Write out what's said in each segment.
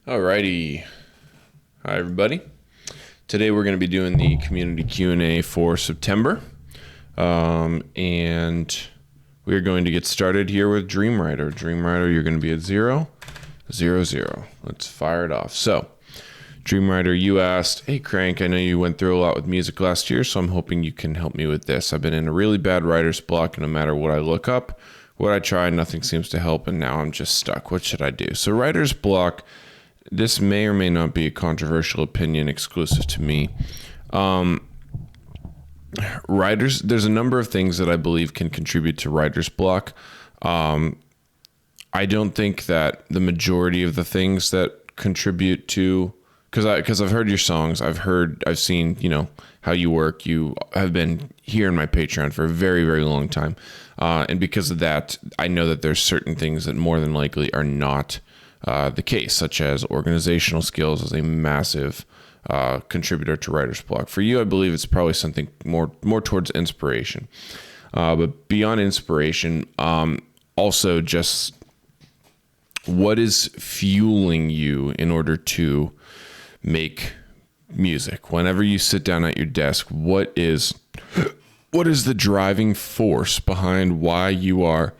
Alrighty. Hi, everybody. Today we're going to be doing the community Q&A for September. And we're going to get started here with Dream Ryder. Dream Ryder, you're going to be at 0, 0, 0. Let's fire it off. So, Dream Ryder, you asked, hey, Crank, I know you went through a lot with music last year, so I'm hoping you can help me with this. I've been in a really bad writer's block, and no matter what I look up, what I try, nothing seems to help, and now I'm just stuck. What should I do? So, writer's block... This may or may not be a controversial opinion exclusive to me. There's a number of things that I believe can contribute to writer's block. I don't think that the majority of the things that contribute to, because I've heard your songs, I've seen, how you work. You have been here in my Patreon for a very, very long time. And because of that, I know that there's certain things that more than likely are not the case, such as organizational skills is a massive contributor to writer's block. For you, I believe it's probably something more towards inspiration. But beyond inspiration, also just what is fueling you in order to make music? Whenever you sit down at your desk, what is the driving force behind why you are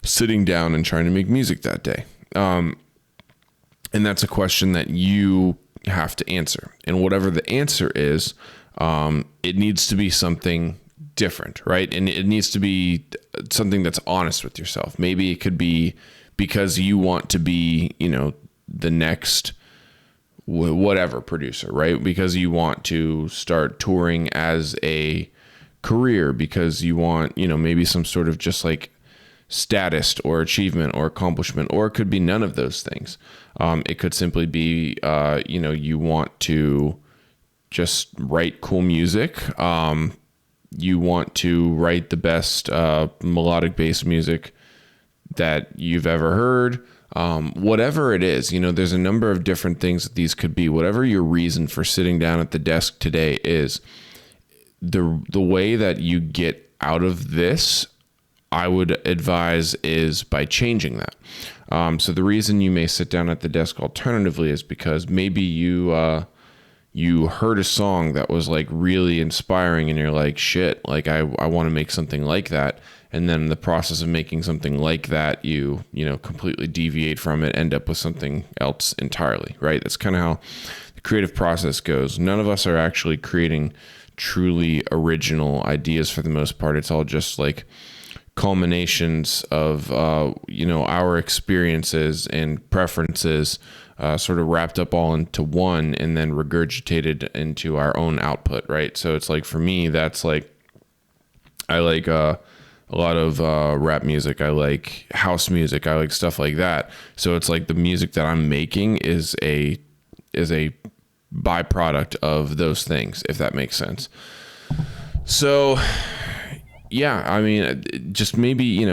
sitting down and trying to make music that day? And that's a question that you have to answer. And whatever the answer is, it needs to be something different, right? And it needs to be something that's honest with yourself. Maybe it could be because you want to be, the next whatever producer, right? Because you want to start touring as a career, because you want, maybe some sort of just like status or achievement or accomplishment, or it could be none of those things. It could simply be, you want to just write cool music. You want to write the best melodic bass music that you've ever heard. Whatever it is, there's a number of different things that these could be. Whatever your reason for sitting down at the desk today is, the way that you get out of this, I would advise, is by changing that. So the reason you may sit down at the desk alternatively is because maybe you heard a song that was like really inspiring and you're like, shit, like I want to make something like that. And then in the process of making something like that, you completely deviate from it, end up with something else entirely, right? That's kind of how the creative process goes. None of us are actually creating truly original ideas for the most part. It's all just like culminations of our experiences and preferences sort of wrapped up all into one and then regurgitated into our own output, right? So it's like, for me, that's like, I like a lot of rap music, I like house music, I like stuff like that. So it's like the music that I'm making is a byproduct of those things, if that makes sense. So yeah, I mean, just maybe,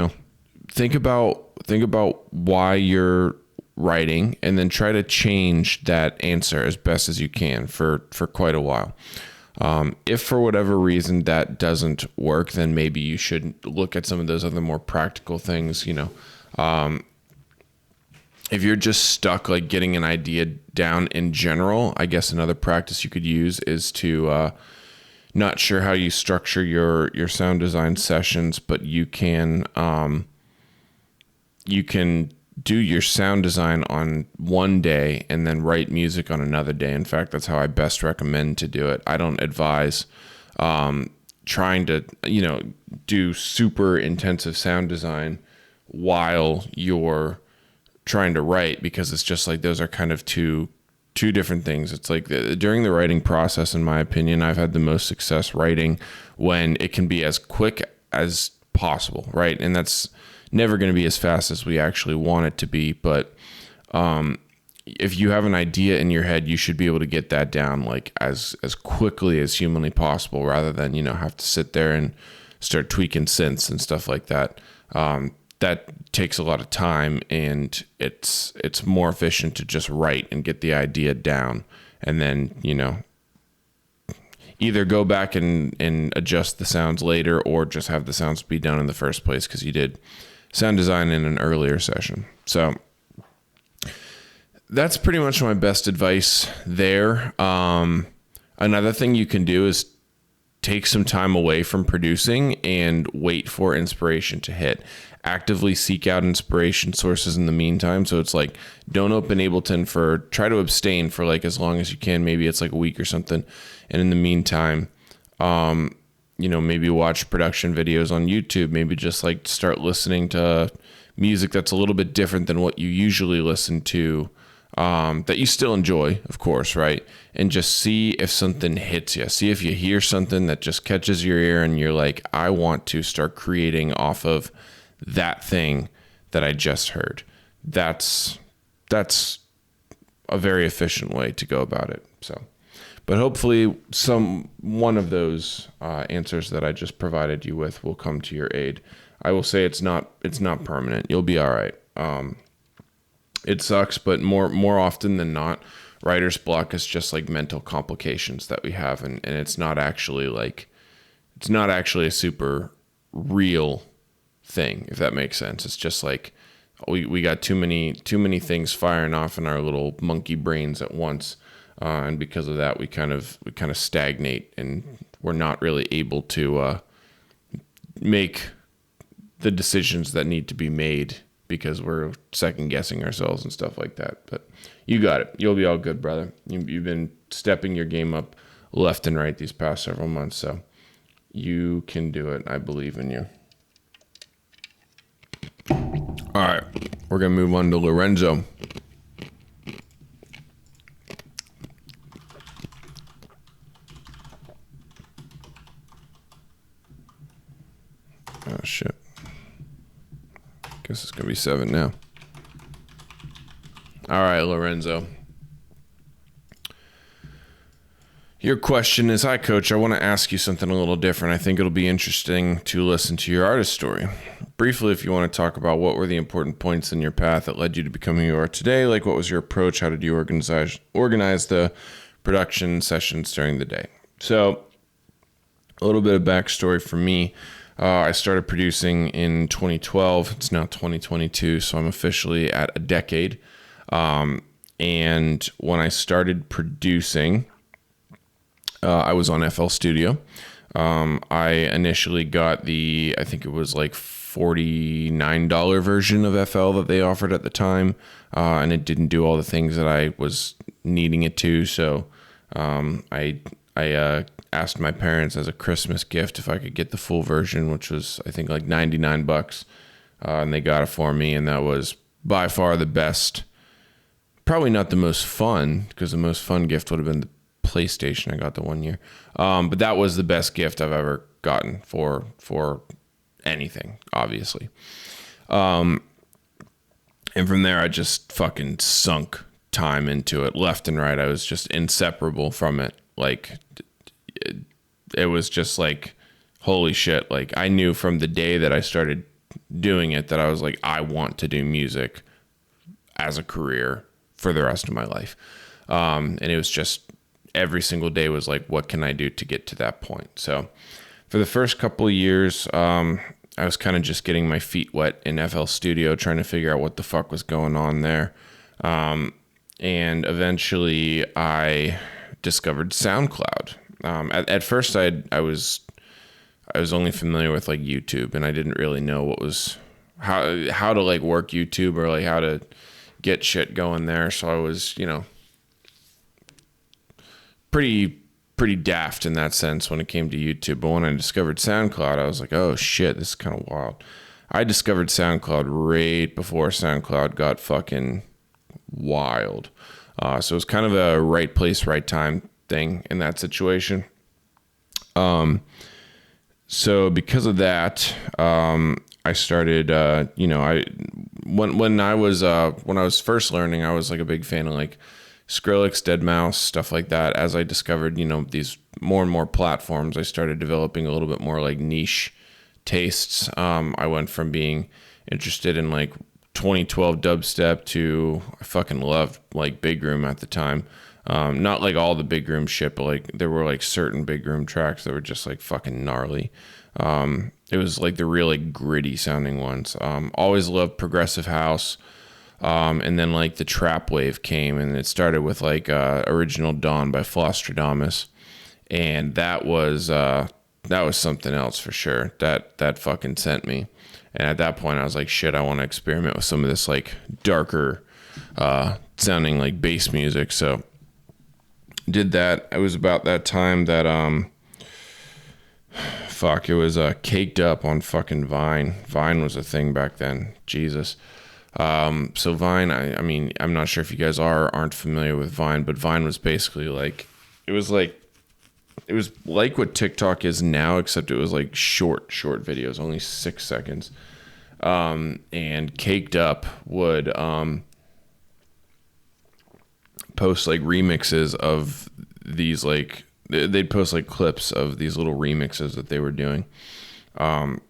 think about why you're writing, and then try to change that answer as best as you can for quite a while. If for whatever reason that doesn't work, then maybe you should look at some of those other more practical things. If you're just stuck like getting an idea down in general, I guess another practice you could use is to not sure how you structure your sound design sessions, but you can do your sound design on one day and then write music on another day. In fact, that's how I best recommend to do it. I don't advise trying to do super intensive sound design while you're trying to write, because it's just like those are kind of two different things. It's like during the writing process, in my opinion, I've had the most success writing when it can be as quick as possible, right? And that's never going to be as fast as we actually want it to be. But if you have an idea in your head, you should be able to get that down like as quickly as humanly possible, rather than have to sit there and start tweaking synths and stuff like that. That takes a lot of time, and it's more efficient to just write and get the idea down, and then either go back and adjust the sounds later, or just have the sounds be done in the first place because you did sound design in an earlier session. So that's pretty much my best advice there. Another thing you can do is take some time away from producing and wait for inspiration to hit. Actively seek out inspiration sources in the meantime. So it's like, don't open Ableton try to abstain for like as long as you can. Maybe it's like a week or something. And in the meantime, maybe watch production videos on YouTube. Maybe just like start listening to music that's a little bit different than what you usually listen to, that you still enjoy, of course, right? And just see if something hits you. See if you hear something that just catches your ear and you're like, I want to start creating off of that thing that I just heard. That's a very efficient way to go about it. So, but hopefully one of those answers that I just provided you with will come to your aid. I will say it's not permanent. You'll be all right. It sucks, but more often than not, writer's block is just like mental complications that we have, and it's not actually a super real thing, if that makes sense. It's just like we got too many things firing off in our little monkey brains at once, and because of that, we kind of stagnate, and we're not really able to make the decisions that need to be made because we're second guessing ourselves and stuff like that. But you got it. You'll be all good, brother. You've been stepping your game up left and right these past several months, so you can do it. I believe in you. All right, we're going to move on to Lorenzo. Oh, shit. Guess it's going to be 7 now. All right, Lorenzo. Your question is, hi, Coach. I want to ask you something a little different. I think it'll be interesting to listen to your artist story. Briefly, if you want to talk about what were the important points in your path that led you to becoming who you are today, like what was your approach? How did you organize the production sessions during the day? So a little bit of backstory for me. I started producing in 2012. It's now 2022, so I'm officially at a decade. And when I started producing, I was on FL Studio. I initially got I think it was like $49 version of FL that they offered at the time, and it didn't do all the things that I was needing it to. So I asked my parents as a Christmas gift if I could get the full version, which was I think like $99, and they got it for me, and that was by far the best. Probably not the most fun, because the most fun gift would have been the PlayStation I got the 1 year, but that was the best gift I've ever gotten for anything, obviously. And from there, I just fucking sunk time into it left and right. I was just inseparable from it. Like it was just like, holy shit. Like I knew from the day that I started doing it that I was like, I want to do music as a career for the rest of my life. And it was just every single day was like, what can I do to get to that point? So for the first couple of years, I was kind of just getting my feet wet in FL Studio, trying to figure out what the fuck was going on there. And eventually I discovered SoundCloud. At first I was only familiar with like YouTube, and I didn't really know what was how to like work YouTube or like how to get shit going there. So I was, pretty daft in that sense when it came to YouTube. But when I discovered SoundCloud, I was like, oh shit, this is kind of wild. I discovered SoundCloud right before SoundCloud got fucking wild. So it was kind of a right place, right time thing in that situation. So because of that, I started, when I was first learning, I was like a big fan of like Skrillex, deadmau5, stuff like that. As I discovered, these more and more platforms, I started developing a little bit more like niche tastes. I went from being interested in like 2012 dubstep to I fucking loved like big room at the time. Not like all the big room shit, but like there were like certain big room tracks that were just like fucking gnarly. It was like the really gritty sounding ones. Always loved progressive house. And then like the trap wave came, and it started with like Original Dawn by Flostradamus, and that was something else for sure. That fucking sent me. And at that point I was like, shit, I want to experiment with some of this like darker sounding like bass music. So did that. It was about that time that it was Caked Up on fucking Vine. Vine was a thing back then. Jesus. So Vine, I mean, I'm not sure if you guys aren't familiar with Vine, but Vine was basically like, it was like what TikTok is now, except it was like short videos, only 6 seconds. And Caked Up would post like remixes of these, like they'd post like clips of these little remixes that they were doing. And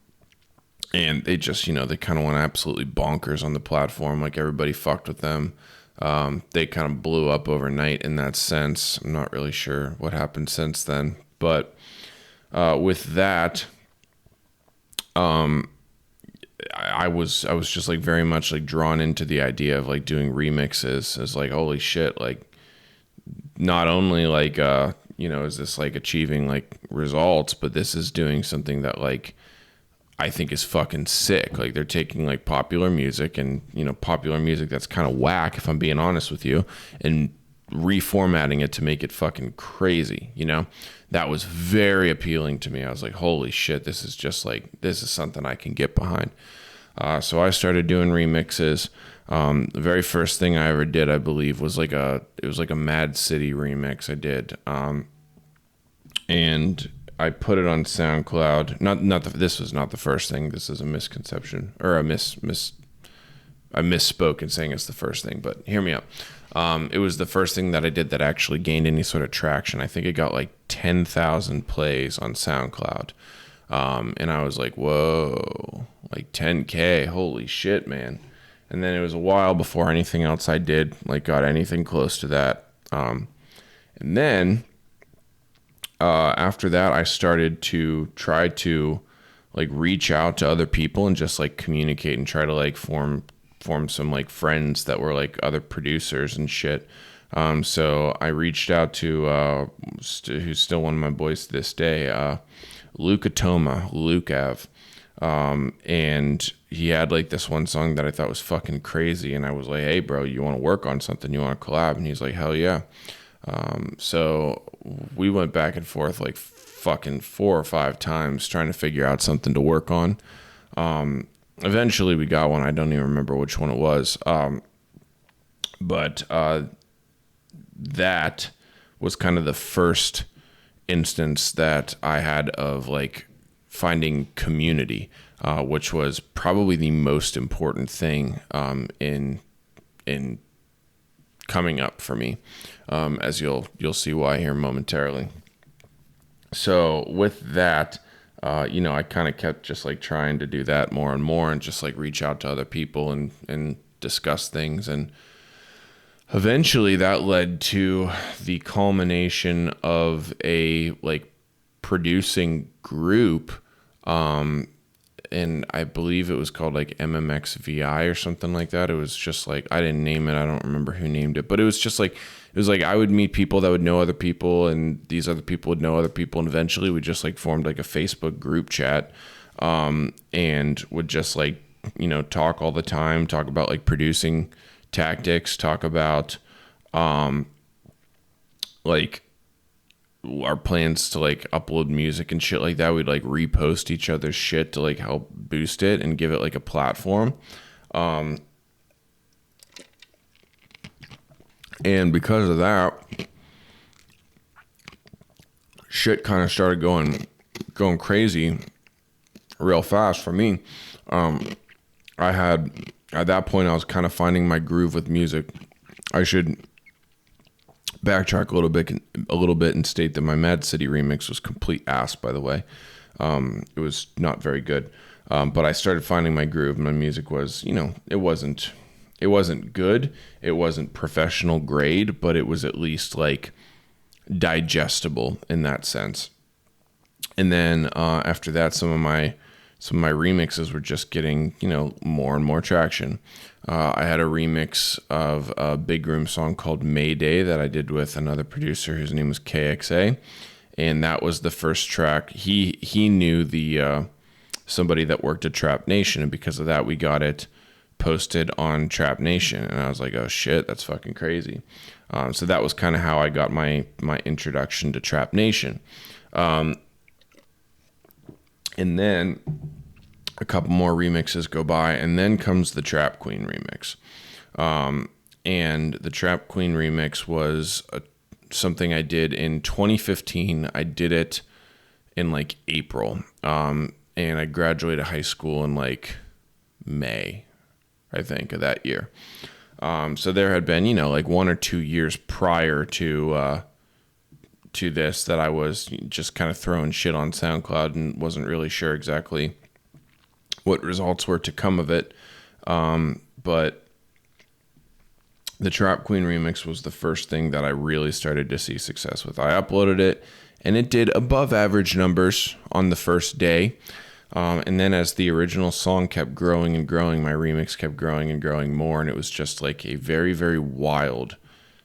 they just, they kind of went absolutely bonkers on the platform. Like everybody fucked with them. They kind of blew up overnight in that sense. I'm not really sure what happened since then, but with that, I was just like very much like drawn into the idea of like doing remixes. It's like, holy shit, like not only like is this like achieving like results, but this is doing something that like I think is fucking sick. Like they're taking like popular music and, popular music that's kind of whack, if I'm being honest with you, and reformatting it to make it fucking crazy. That was very appealing to me. I was like, holy shit, this is something I can get behind. So I started doing remixes. The very first thing I ever did, I believe, was like a Mad City remix I did. And I put it on SoundCloud. This was not the first thing. This is a misconception, or I misspoke in saying it's the first thing, but hear me out. It was the first thing that I did that actually gained any sort of traction. I think it got like 10,000 plays on SoundCloud. And I was like, whoa, like 10K, holy shit, man. And then it was a while before anything else I did like got anything close to that. And then after that, I started to try to like reach out to other people and just like communicate and try to like form some like friends that were like other producers and shit. So I reached out to who's still one of my boys to this day, Luke Av. And he had like this one song that I thought was fucking crazy, and I was like, hey bro, you want to work on something? You want to collab? And he's like, hell yeah. So we went back and forth like fucking 4 or 5 times trying to figure out something to work on. Eventually we got one. I don't even remember which one it was. But that was kind of the first instance that I had of like finding community, which was probably the most important thing in coming up for me, as you'll see why here momentarily. So with that, I kind of kept just like trying to do that more and more, and just like reach out to other people and discuss things, and eventually that led to the culmination of a like producing group, and I believe it was called like MMXVI or something like that. It was just like, I didn't name it. I don't remember who named it, but it was just like, it was like I would meet people that would know other people, and these other people would know other people, and eventually we just like formed like a Facebook group chat, and would just like, talk all the time, talk about like producing tactics, talk about like our plans to like upload music and shit like that. We'd like repost each other's shit to like help boost it and give it like a platform. And because of that, shit kind of started going crazy real fast for me. At that point I was kind of finding my groove with music. I should backtrack a little bit and state that my Mad City remix was complete ass, by the way. It was not very good. But I started finding my groove. My music was, it wasn't good. It wasn't professional grade, but it was at least like digestible in that sense. And then after that, some of my So my remixes were just getting, more and more traction. I had a remix of a big room song called Mayday that I did with another producer whose name was KXA. And that was the first track. He knew the somebody that worked at Trap Nation, and because of that, we got it posted on Trap Nation. And I was like, oh shit, that's fucking crazy. So that was kind of how I got my introduction to Trap Nation. And then a couple more remixes go by, and then comes the Trap Queen remix. And the Trap Queen remix was something I did in 2015. I did it in like April. And I graduated high school in like May, I think, of that year. So there had been, like 1 or 2 years prior to this that I was just kind of throwing shit on SoundCloud and wasn't really sure exactly what results were to come of it. But the Trap Queen remix was the first thing that I really started to see success with. I uploaded it, and it did above average numbers on the first day. And then as the original song kept growing and growing, my remix kept growing and growing more. And it was just like a very, very wild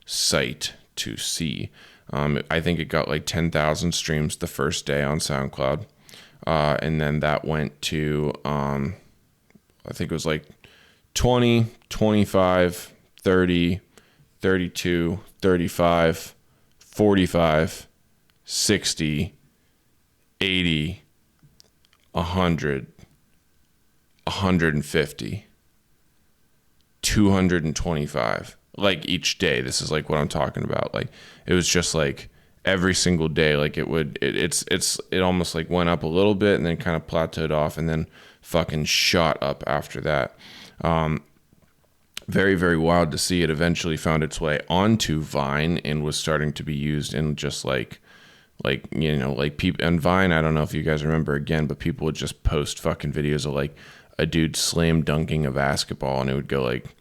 sight to see. I think it got like 10,000 streams the first day on SoundCloud. And then that went to, I think it was like 20, 25, 30, 32, 35, 45, 60, 80, 100, 150, 225, like each day. This is like what I'm talking about. Like it was just like every single day, like it almost like went up a little bit and then kind of plateaued off and then fucking shot up after that. Very, very wild to see. It eventually found its way onto Vine and was starting to be used in just like people on Vine. I don't know if you guys remember again, but people would just post fucking videos of like a dude slam dunking a basketball and it would go like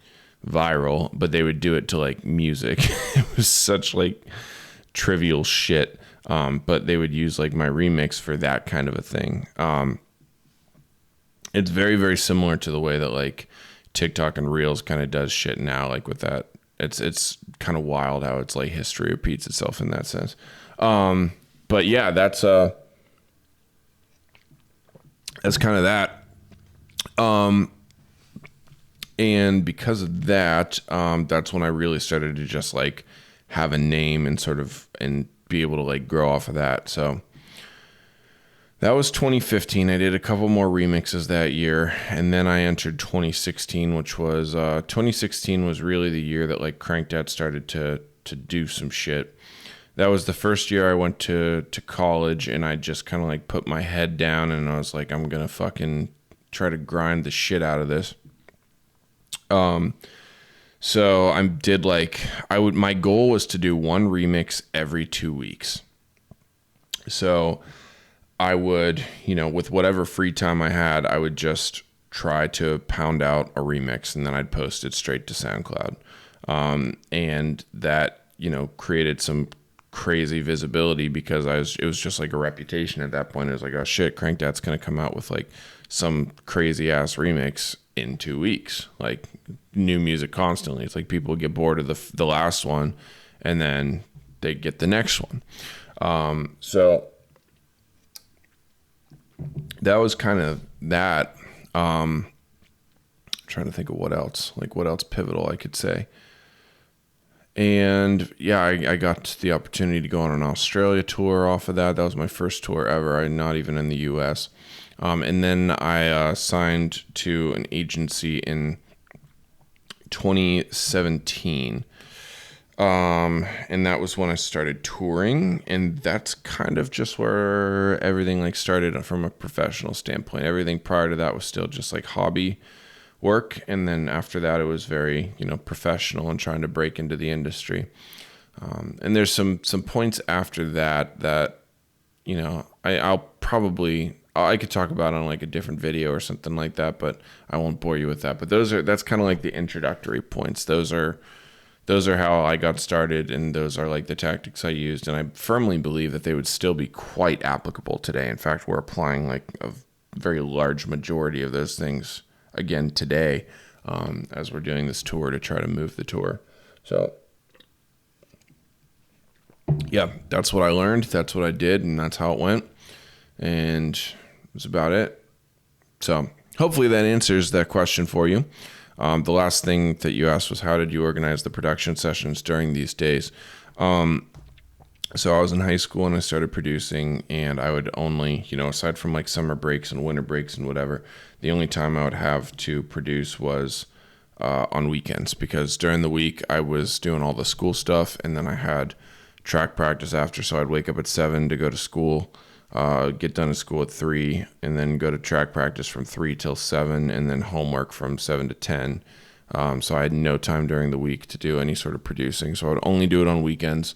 viral, but they would do it to like music. It was such like trivial shit. But they would use like my remix for that kind of a thing. It's very, very similar to the way that like TikTok and Reels kind of does shit now, like with that. It's kind of wild how it's like history repeats itself in that sense. But yeah, that's kind of that. And because of that, that's when I really started to just like have a name and be able to like grow off of that. So that was 2015. I did a couple more remixes that year, and then I entered 2016, which was 2016 was really the year that like Crankdat started to do some shit. That was the first year I went to college, and I just kind of like put my head down and I was like, I'm gonna fucking try to grind the shit out of this. So I did my goal was to do one remix every 2 weeks. So I would, with whatever free time I had, I would just try to pound out a remix and then I'd post it straight to SoundCloud. And that, created some crazy visibility because it was just like a reputation at that point. It was like, oh shit, Crankdat's going to come out with like some crazy ass remix in 2 weeks, like new music constantly. It's like people get bored of the last one and then they get the next one. So that was kind of that. Trying to think of what else pivotal I could say. And yeah, I got the opportunity to go on an Australia tour off of that. That was my first tour ever. I'm not even in the US. And then I signed to an agency in 2017. And that was when I started touring, and that's kind of just where everything like started from a professional standpoint. Everything prior to that was still just like hobby work, and then after that it was very professional and trying to break into the industry. And there's some points after that I could talk about on like a different video or something like that, but I won't bore you with that. But that's kind of like the introductory points. Those are how I got started, and those are like the tactics I used, and I firmly believe that they would still be quite applicable today. In fact, we're applying like very large majority of those things again today, as we're doing this tour to try to move the tour. So yeah, that's what I learned. That's what I did, and that's how it went. And that's about it. So hopefully that answers that question for you. The last thing that you asked was, how did you organize the production sessions during these days? So I was in high school and I started producing, and I would only, aside from like summer breaks and winter breaks and whatever, the only time I would have to produce was on weekends, because during the week I was doing all the school stuff, and then I had track practice after, so I'd wake up at 7 to go to school, get done at school at 3, and then go to track practice from 3 till 7, and then homework from 7 to 10. So I had no time during the week to do any sort of producing, so I would only do it on weekends.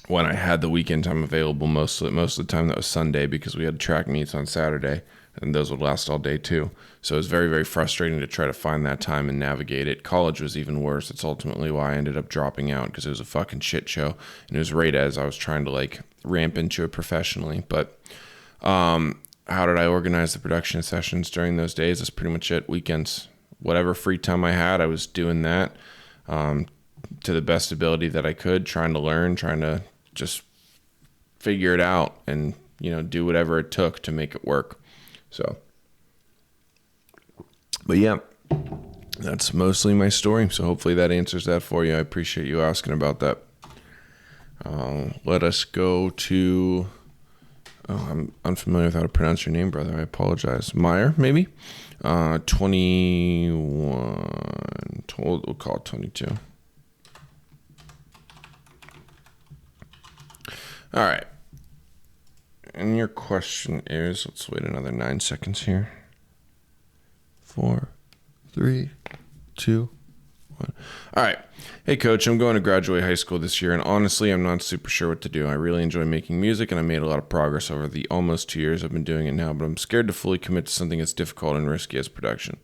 When I had the weekend time available, most of the time that was Sunday, because we had track meets on Saturday, and those would last all day too. So it was very, very frustrating to try to find that time and navigate it. College was even worse. It's ultimately why I ended up dropping out, because it was a fucking shit show, and it was right as I was trying to like ramp into it professionally. But how did I organize the production sessions during those days? That's pretty much it. Weekends, whatever free time I had, I was doing that to the best ability that I could, trying to learn, trying to just figure it out, and do whatever it took to make it work. So, but yeah, that's mostly my story. So hopefully that answers that for you. I appreciate you asking about that. Let us go to, I'm unfamiliar with how to pronounce your name, brother. I apologize. Mheir, maybe? 21, we'll call it 22. All right. And your question is, let's wait another 9 seconds here. 4, 3, 2, 1. All right. Hey, Coach, I'm going to graduate high school this year, and honestly, I'm not super sure what to do. I really enjoy making music, and I made a lot of progress over the almost 2 years I've been doing it now, but I'm scared to fully commit to something as difficult and risky as production.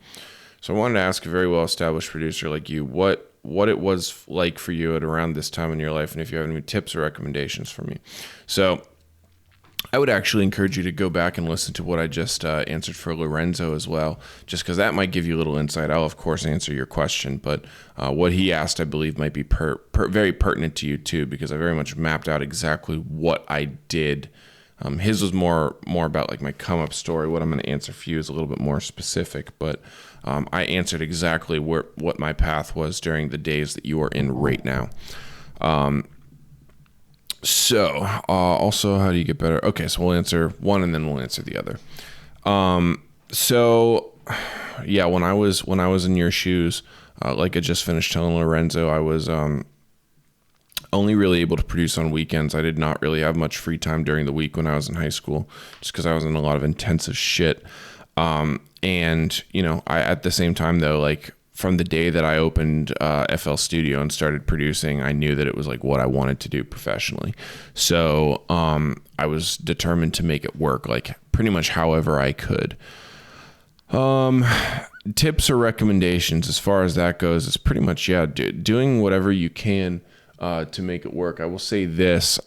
So I wanted to ask a very well-established producer like you what it was like for you at around this time in your life, and if you have any tips or recommendations for me. So I would actually encourage you to go back and listen to what I just answered for Lorenzo as well, just because that might give you a little insight. I'll, of course, answer your question, but what he asked, I believe, might be very pertinent to you, too, because I very much mapped out exactly what I did. His was more about like my come-up story. What I'm going to answer for you is a little bit more specific, but I answered exactly what my path was during the days that you are in right now. Also, how do you get better? Okay, so we'll answer one and then we'll answer the other. So yeah, when I was in your shoes, like I just finished telling Lorenzo, I was only really able to produce on weekends. I did not really have much free time during the week when I was in high school, just because I was in a lot of intensive shit. And I, at the same time though, like from the day that I opened FL Studio and started producing, I knew that it was like what I wanted to do professionally. So I was determined to make it work, like pretty much however I could. Tips or recommendations as far as that goes, it's pretty much, doing whatever you can to make it work. I will say this.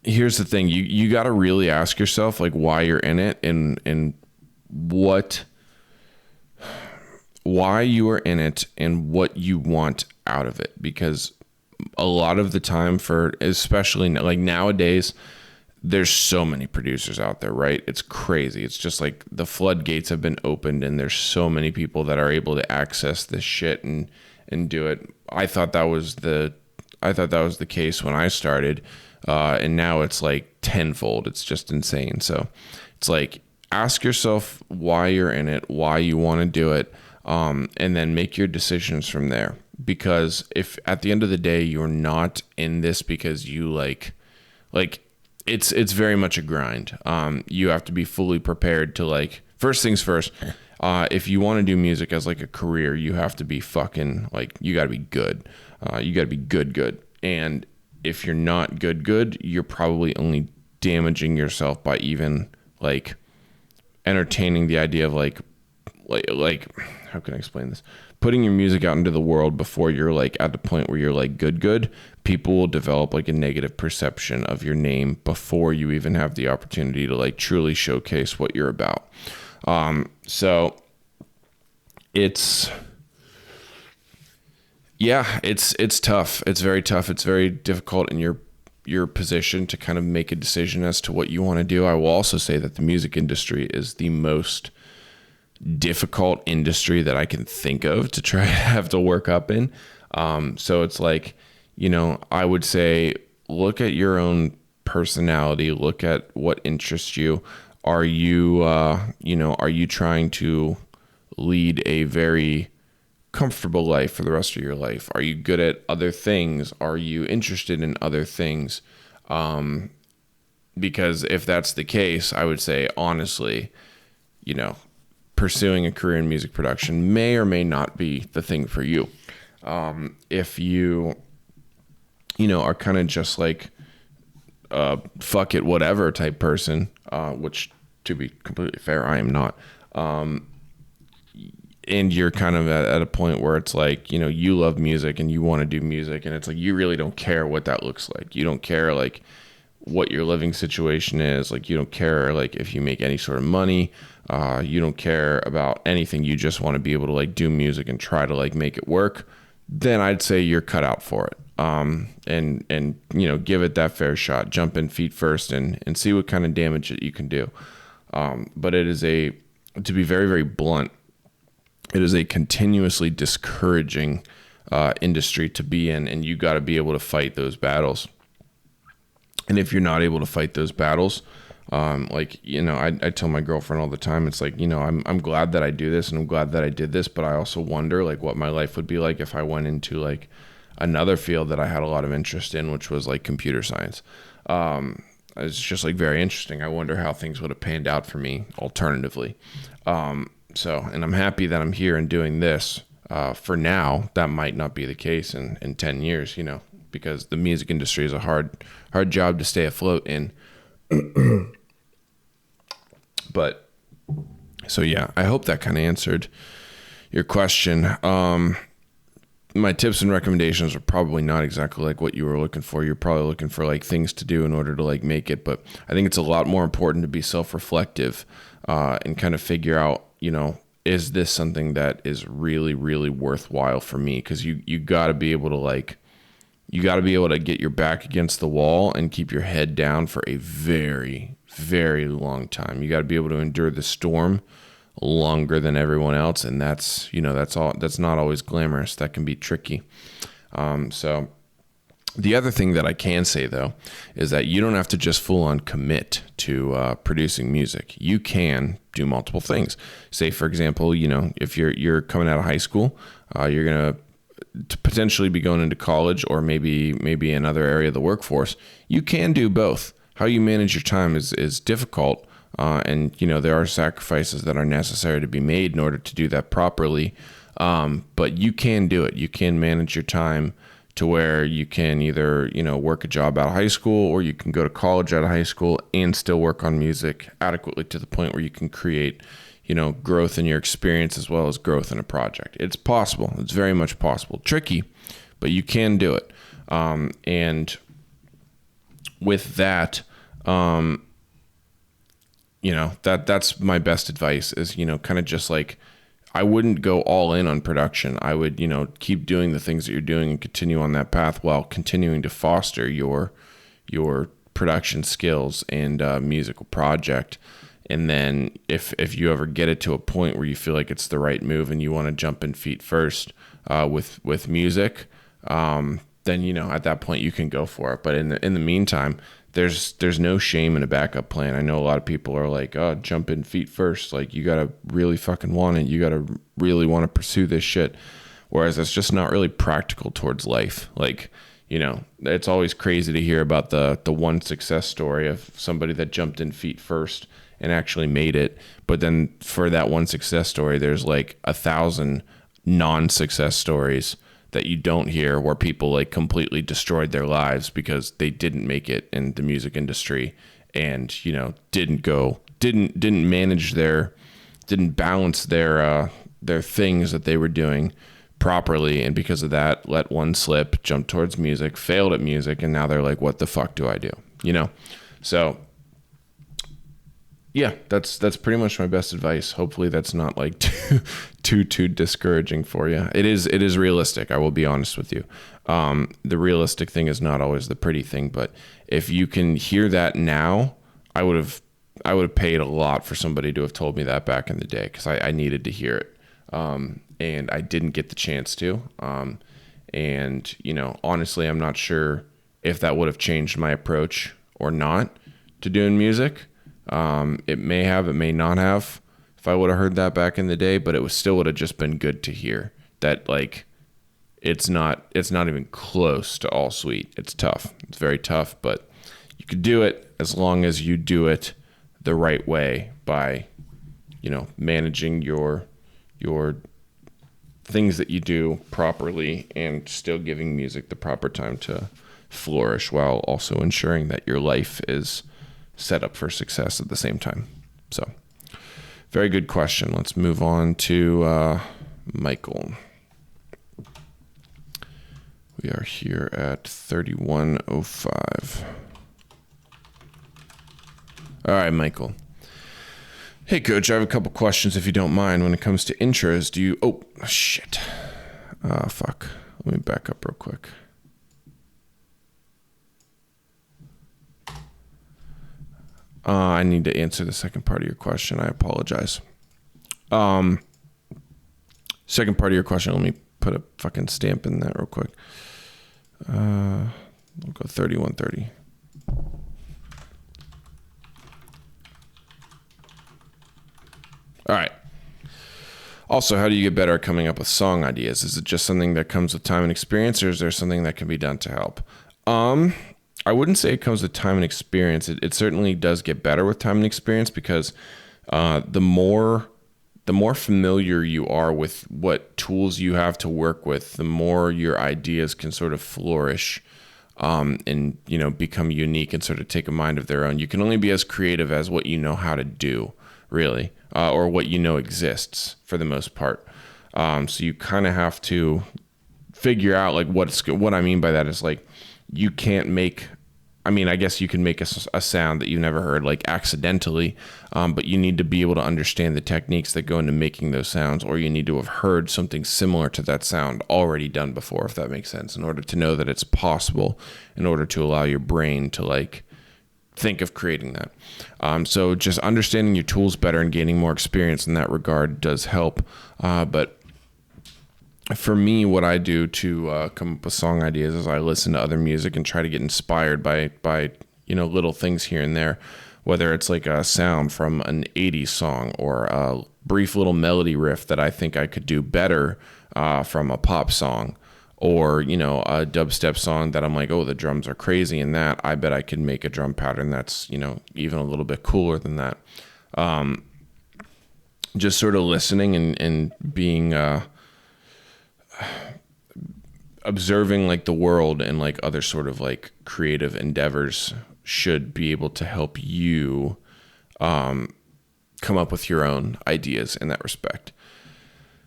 Here's the thing. You got to really ask yourself like why you're in it and why you are in it and what you want out of it. Because a lot of the time, especially like nowadays, there's so many producers out there, right? It's crazy. It's just like the floodgates have been opened and there's so many people that are able to access this shit and do it. I thought that was the case when I started. And now it's like tenfold. It's just insane. So it's like, ask yourself why you're in it, why you want to do it, and then make your decisions from there. Because if at the end of the day, you're not in this because you like it's very much a grind. You have to be fully prepared to like, first things first, if you want to do music as like a career, you have to be fucking like, you got to be good. You got to be good. And if you're not good, you're probably only damaging yourself by even like entertaining the idea of like like how can I explain this? Putting your music out into the world before you're like at the point where you're like good, people will develop like a negative perception of your name before you even have the opportunity to like truly showcase what you're about. So it's tough. It's very tough. It's very difficult in your position to kind of make a decision as to what you want to do. I will also say that the music industry is the most difficult industry that I can think of to try to have to work up in. So it's like, I would say look at your own personality, look at what interests you. Are you, are you trying to lead a very comfortable life for the rest of your life? Are you good at other things? Are you interested in other things? Because if that's the case, I would say, honestly, pursuing a career in music production may or may not be the thing for you. If you, are kind of just like, fuck it, whatever type person, which to be completely fair, I am not. And you're kind of at a point where it's like, you love music and you want to do music, and it's like, you really don't care what that looks like. You don't care like what your living situation is. Like, you don't care like if you make any sort of money. You don't care about anything. You just want to be able to like do music and try to like make it work. Then I'd say you're cut out for it. And give it that fair shot. Jump in feet first and see what kind of damage that you can do. But it is to be very, very blunt, it is a continuously discouraging industry to be in, and you got to be able to fight those battles. And if you're not able to fight those battles, I tell my girlfriend all the time, it's like, I'm glad that I do this and I'm glad that I did this, but I also wonder like what my life would be like if I went into like another field that I had a lot of interest in, which was like computer science. It's just like very interesting. I wonder how things would have panned out for me alternatively. And I'm happy that I'm here and doing this. For now, that might not be the case in 10 years, because the music industry is a hard job to stay afloat in. But so yeah, I hope that kind of answered your question. My tips and recommendations are probably not exactly like what you were looking for. You're probably looking for like things to do in order to like make it. But I think it's a lot more important to be self-reflective and kind of figure out, is this something that is really, really worthwhile for me? Because you got to be able to get your back against the wall and keep your head down for a very, very long time. You got to be able to endure the storm longer than everyone else, and that's not always glamorous. That can be tricky. So the other thing that I can say though is that you don't have to just full on commit to producing music. You can do multiple things. Say for example, if you're coming out of high school, you're gonna to potentially be going into college or maybe another area of the workforce. You can do both. How you manage your time is difficult. And there are sacrifices that are necessary to be made in order to do that properly. But you can do it. You can manage your time to where you can either, work a job out of high school, or you can go to college out of high school and still work on music adequately to the point where you can create, growth in your experience as well as growth in a project. It's possible. It's very much possible. Tricky, but you can do it. And with that, that's my best advice is, kind of just like, I wouldn't go all in on production. I would, keep doing the things that you're doing and continue on that path while continuing to foster your production skills and musical project. And then if you ever get it to a point where you feel like it's the right move and you want to jump in feet first with music, then, at that point you can go for it. But in the meantime, there's no shame in a backup plan. I know a lot of people are like, oh, jump in feet first. Like, you got to really fucking want it. You got to really want to pursue this shit. Whereas that's just not really practical towards life. Like, it's always crazy to hear about the one success story of somebody that jumped in feet first and actually made it. But then for that one success story, there's like 1,000 non-success stories that you don't hear where people like completely destroyed their lives because they didn't make it in the music industry and, didn't manage their didn't balance their things that they were doing properly, and because of that, let one slip, jumped towards music, failed at music, and now they're like, what the fuck do I do? So yeah, that's pretty much my best advice. Hopefully that's not like too discouraging for you. It is realistic. I will be honest with you. The realistic thing is not always the pretty thing, but if you can hear that now, I would have paid a lot for somebody to have told me that back in the day, because I needed to hear it. And I didn't get the chance to. And honestly, I'm not sure if that would have changed my approach or not to doing music. It may have, it may not have, if I would have heard that back in the day, but it still would have just been good to hear that, like, it's not even close to all sweet. It's tough. It's very tough, but you could do it as long as you do it the right way by, managing your things that you do properly and still giving music the proper time to flourish, while also ensuring that your life is set up for success at the same time. So, very good question. Let's move on to Michael. We are here at 31:05. All right, Michael. Hey, Coach, I have a couple questions if you don't mind. When it comes to intros, do you... Oh, shit. Fuck. Let me back up real quick. I need to answer the second part of your question. I apologize. Second part of your question, let me put a fucking stamp in that real quick. We'll go 31:30. All right. Also, how do you get better at coming up with song ideas? Is it just something that comes with time and experience, or is there something that can be done to help? I wouldn't say it comes with time and experience. It certainly does get better with time and experience, because the more familiar you are with what tools you have to work with, the more your ideas can sort of flourish and become unique and sort of take a mind of their own. You can only be as creative as what you know how to do, really, or what exists for the most part. So you kind of have to figure out, like, what I mean by that is, like, you can't make, I guess you can make a sound that you've never heard, like, accidentally, but you need to be able to understand the techniques that go into making those sounds, or you need to have heard something similar to that sound already done before, if that makes sense, in order to know that it's possible, in order to allow your brain to, like, think of creating that. So just understanding your tools better and gaining more experience in that regard does help. But for me, what I do to come up with song ideas is I listen to other music and try to get inspired by little things here and there, whether it's like a sound from an 80s song or a brief little melody riff that I think I could do better from a pop song, or a dubstep song that I'm like, oh, the drums are crazy in that. I bet I could make a drum pattern that's even a little bit cooler than that. Just sort of listening and being observing, like, the world and, like, other sort of, like, creative endeavors should be able to help you come up with your own ideas in that respect.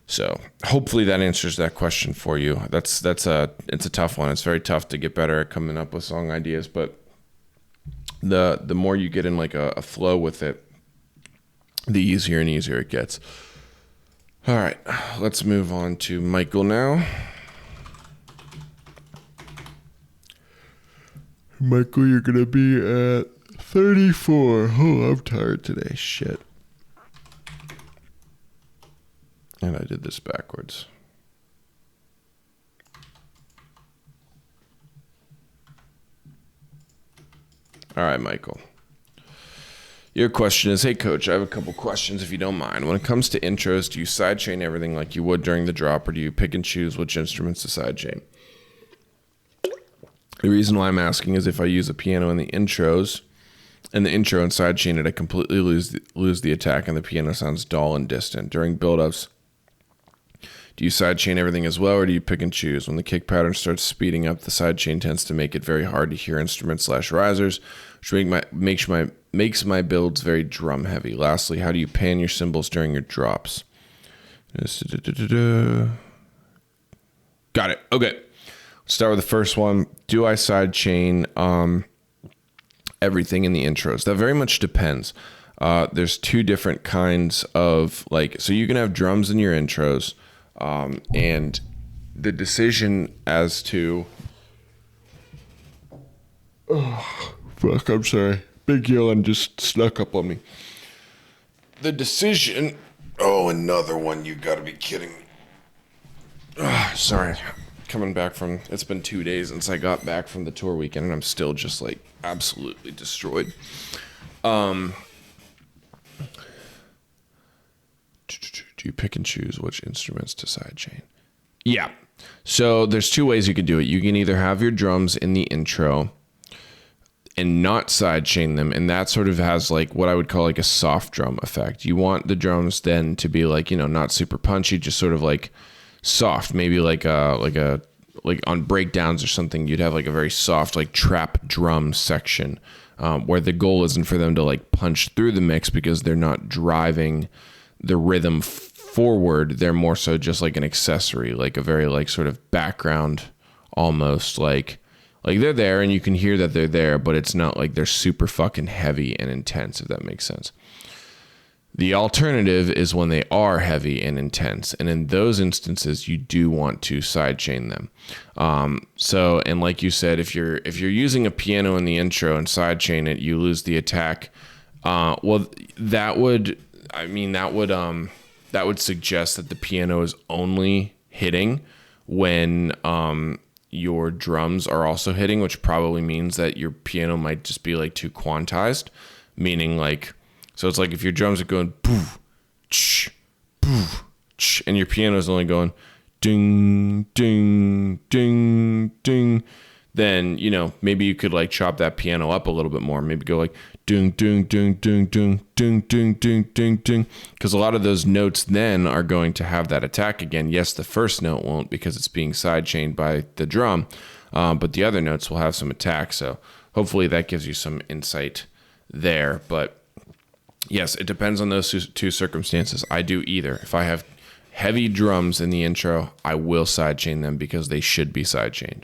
So hopefully that answers that question for you. It's a tough one. It's very tough to get better at coming up with song ideas, but the more you get in, like, a flow with it, the easier and easier it gets. All right, let's move on to Michael now. Michael, you're going to be at 34. Oh, I'm tired today. Shit. And I did this backwards. All right, Michael. Your question is, hey, Coach, I have a couple questions if you don't mind. When it comes to intros, do you sidechain everything like you would during the drop, or do you pick and choose which instruments to sidechain? The reason why I'm asking is if I use a piano in the intros, and the intro and sidechain it, I completely lose the attack, and the piano sounds dull and distant. During build-ups, do you sidechain everything as well, or do you pick and choose? When the kick pattern starts speeding up, the sidechain tends to make it very hard to hear instruments / risers, which makes my builds very drum heavy. Lastly, how do you pan your cymbals during your drops? Got it. Okay. Start with the first one. Do I sidechain everything in the intros? That very much depends. There's two different kinds of so you can have drums in your intros, and the decision as to I'm sorry. Big yelling just snuck up on me. The decision. Oh, another one. You gotta be kidding me. Sorry. Coming back from, it's been 2 days since I got back from the tour weekend, and I'm still just absolutely destroyed. Do you pick and choose which instruments to sidechain? Yeah. So there's two ways you can do it. You can either have your drums in the intro and not sidechain them, and that sort of has what I would call a soft drum effect. You want the drums then to be not super punchy, just sort of soft, maybe on breakdowns or something, you'd have a very soft trap drum section, where the goal isn't for them to punch through the mix because they're not driving the rhythm forward. They're more so just an accessory, a very sort of background, almost they're there and you can hear that they're there, but it's not they're super fucking heavy and intense, if that makes sense. The alternative is when they are heavy and intense, and in those instances, you do want to sidechain them. And like you said, if you're using a piano in the intro and sidechain it, you lose the attack. That would suggest that the piano is only hitting when your drums are also hitting, which probably means that your piano might just be too quantized, meaning so it's if your drums are going boof, ch, boof, ch, and your piano is only going ding, ding, ding, ding, then, maybe you could chop that piano up a little bit more. Maybe go ding, ding, ding, ding, ding, ding, ding, ding, ding, ding. Because a lot of those notes then are going to have that attack again. Yes, the first note won't because it's being sidechained by the drum, but the other notes will have some attack. So hopefully that gives you some insight there. But yes, it depends on those two circumstances. I do either. If I have heavy drums in the intro, I will sidechain them because they should be sidechained.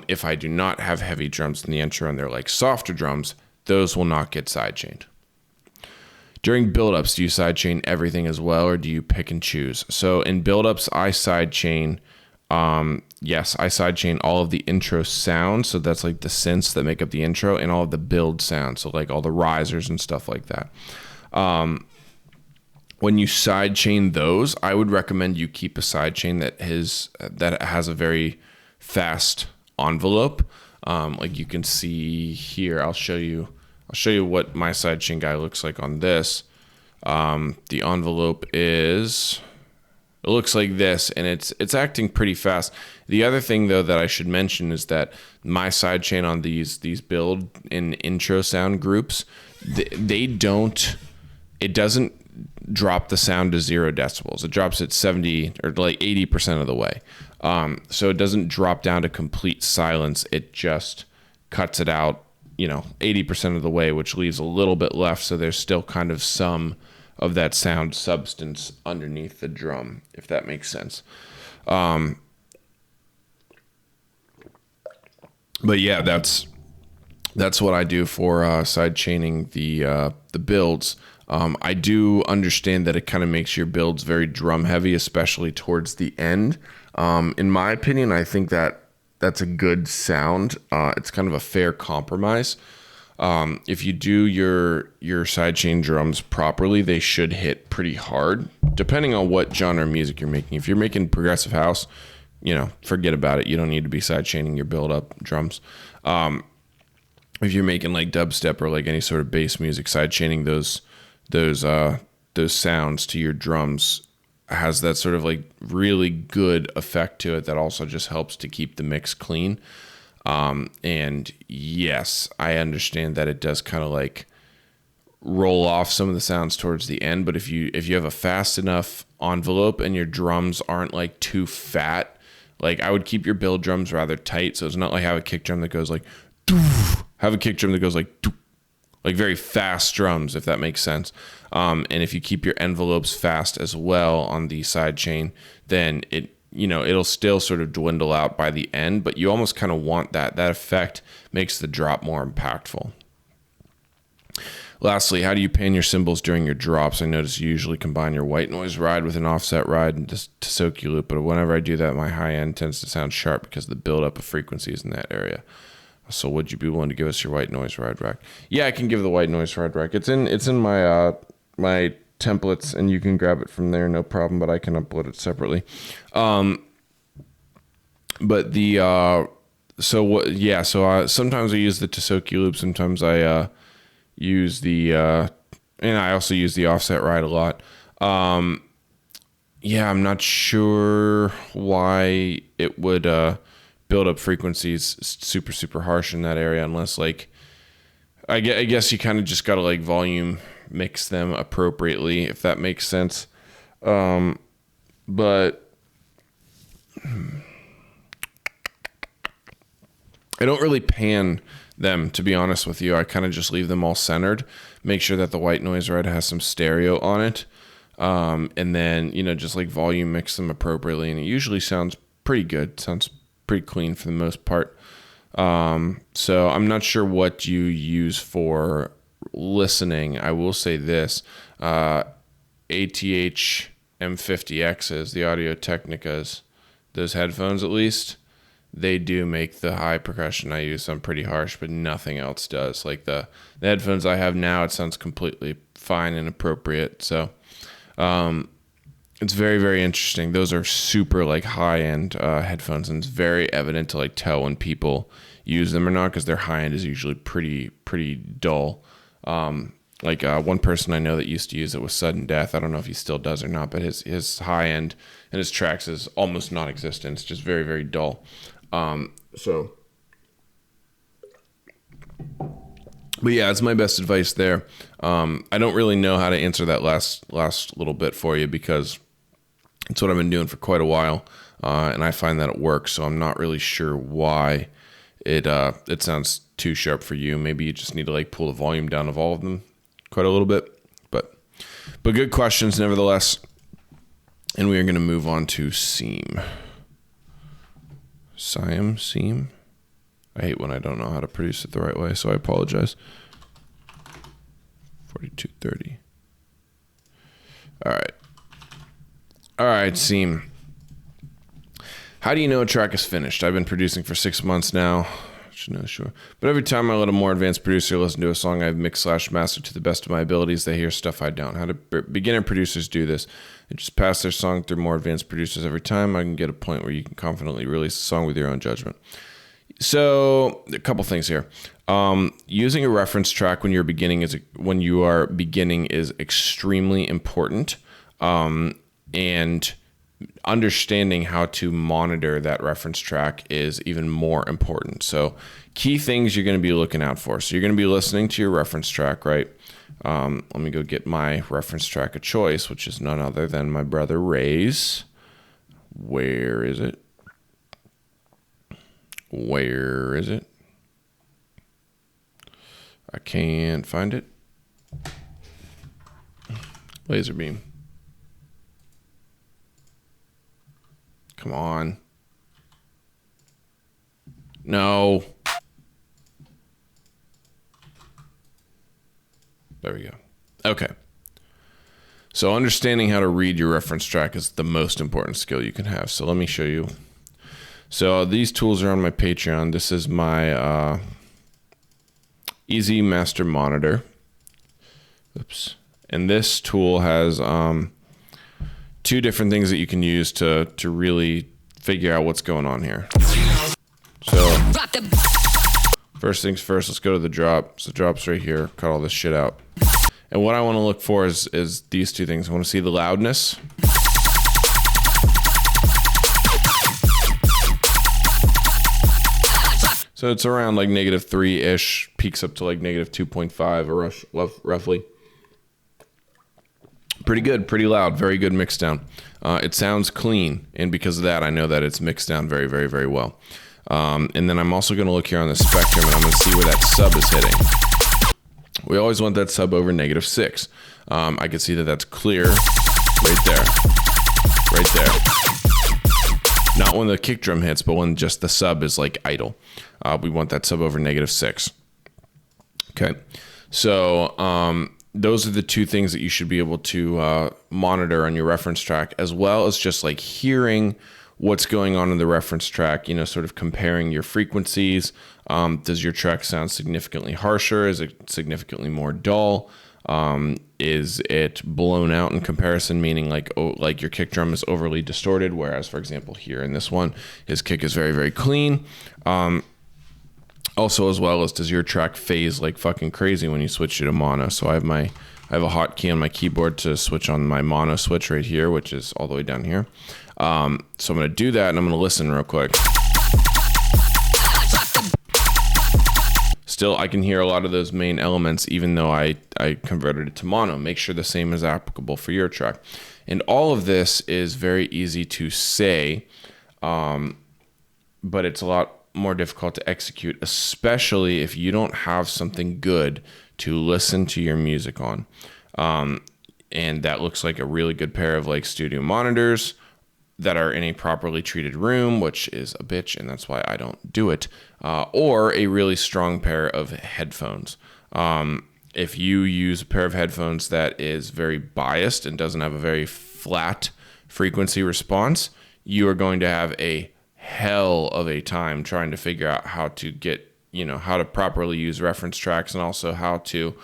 If I do not have heavy drums in the intro and they're softer drums, those will not get sidechained. During build-ups, do you sidechain everything as well, or do you pick and choose? So in build-ups, I sidechain. Yes, I sidechain all of the intro sounds. So that's the synths that make up the intro, and all of the build sounds. So all the risers and stuff like that. When you sidechain those, I would recommend you keep a sidechain that has a very fast envelope. You can see here, I'll show you what my sidechain guy looks like on this. The envelope it looks like this, and it's acting pretty fast. The other thing though that I should mention is that my sidechain on these build and intro sound groups, it doesn't drop the sound to 0 decibels. It drops at 70 or 80% of the way. So it doesn't drop down to complete silence. It just cuts it out, 80% of the way, which leaves a little bit left. So there's still kind of some of that sound substance underneath the drum, if that makes sense. But yeah, that's what I do for side chaining the builds. I do understand that it kind of makes your builds very drum heavy, especially towards the end. In my opinion, I think that's a good sound. It's kind of a fair compromise. If you do your sidechain drums properly, they should hit pretty hard, depending on what genre of music you're making. If you're making progressive house, forget about it. You don't need to be sidechaining your build-up drums. If you're making dubstep or any sort of bass music, sidechaining those sounds to your drums has that sort of really good effect to it that also just helps to keep the mix clean. And yes, I understand that it does kind of roll off some of the sounds towards the end, but if you have a fast enough envelope and your drums aren't too fat, I would keep your build drums rather tight. So it's not have a kick drum that goes doof, have a kick drum that goes doof, like very fast drums, if that makes sense. And if you keep your envelopes fast as well on the side chain, then it'll still sort of dwindle out by the end, but you almost kind of want that. That effect makes the drop more impactful. Lastly, how do you pan your cymbals during your drops? I notice you usually combine your white noise ride with an offset ride and just Tisoki loop, but whenever I do that, my high end tends to sound sharp because of the buildup of frequencies in that area. So would you be willing to give us your white noise ride rack? Yeah, I can give the white noise ride rack. It's in my my templates, and you can grab it from there, no problem, but I can upload it separately. But the sometimes I use the Tisoki loop, sometimes I use the and I also use the offset ride a lot. I'm not sure why it would build up frequencies super harsh in that area, unless like I guess you kind of just gotta like volume mix them appropriately, if that makes sense. But I don't really pan them, to be honest with you. I kind of just leave them all centered, make sure that the white noise ride has some stereo on it, and then just like volume mix them appropriately, and it usually sounds pretty good. Sounds pretty clean for the most part. So I'm not sure what you use for listening. I will say this, ATH M50Xs, the Audio Technicas, those headphones at least, they do make the high percussion I use sound pretty harsh, but nothing else does. Like the headphones I have now, it sounds completely fine and appropriate. So it's very, very interesting. Those are super like high-end headphones, and it's very evident to like tell when people use them or not, because their high-end is usually pretty dull. One person I know that used to use it was Sudden Death. I don't know if he still does or not, but his high end and his tracks is almost non-existent. It's just very, very dull. But yeah, it's my best advice there. I don't really know how to answer that last little bit for you, because it's what I've been doing for quite a while, and I find that it works. So I'm not really sure why it sounds too sharp for you. Maybe you just need to like pull the volume down of all of them quite a little bit, but good questions nevertheless. And we are going to move on to SIEM. SIEM. I hate when I don't know how to produce it the right way, so I apologize. 4230. All right, SIEM. How do you know a track is finished? I've been producing for 6 months now. Should know, sure. But every time I let a more advanced producer listen to a song I've mixed/mastered to the best of my abilities, they hear stuff I don't. How do beginner producers do this? They just pass their song through more advanced producers every time. I can get a point where you can confidently release a song with your own judgment. So a couple things here. Using a reference track when you are beginning is extremely important, and understanding how to monitor that reference track is even more important. So key things you're going to be looking out for. So you're going to be listening to your reference track, right? Let me go get my reference track of choice, which is none other than my brother Ray's. Where is it? I can't find it. Laser beam. Come on. No. There we go. Okay. So understanding how to read your reference track is the most important skill you can have. So let me show you. So these tools are on my Patreon. This is my Easy Master Monitor. Oops. And this tool has two different things that you can use to really figure out what's going on here. So first things first, let's go to the drop. So the drop's right here. Cut all this shit out. And what I want to look for is these two things. I want to see the loudness. So it's around like -3-ish, peaks up to like -2.5 or roughly. Pretty good, pretty loud, very good mix down. It sounds clean, and because of that, I know that it's mixed down very, very, very well. And then I'm also going to look here on the spectrum, and I'm going to see where that sub is hitting. We always want that sub over -6. I can see that that's clear right there. Right there. Not when the kick drum hits, but when just the sub is like idle. We want that sub over -6. Okay. So those are the two things that you should be able to monitor on your reference track, as well as just like hearing what's going on in the reference track, you know, sort of comparing your frequencies. Does your track sound significantly harsher? Is it significantly more dull? Is it blown out in comparison, meaning like your kick drum is overly distorted, whereas, for example, here in this one, his kick is very, very clean. Also, as well as, does your track phase like fucking crazy when you switch it to mono? So I have a hotkey on my keyboard to switch on my mono switch right here, which is all the way down here. So I'm going to do that, and I'm going to listen real quick. Still, I can hear a lot of those main elements, even though I converted it to mono. Make sure the same is applicable for your track. And all of this is very easy to say, but it's a lot more difficult to execute, especially if you don't have something good to listen to your music on. And that looks like a really good pair of like studio monitors that are in a properly treated room, which is a bitch, and that's why I don't do it, or a really strong pair of headphones. If you use a pair of headphones that is very biased and doesn't have a very flat frequency response, you are going to have a hell of a time trying to figure out how to get, you know, how to properly use reference tracks, and also how to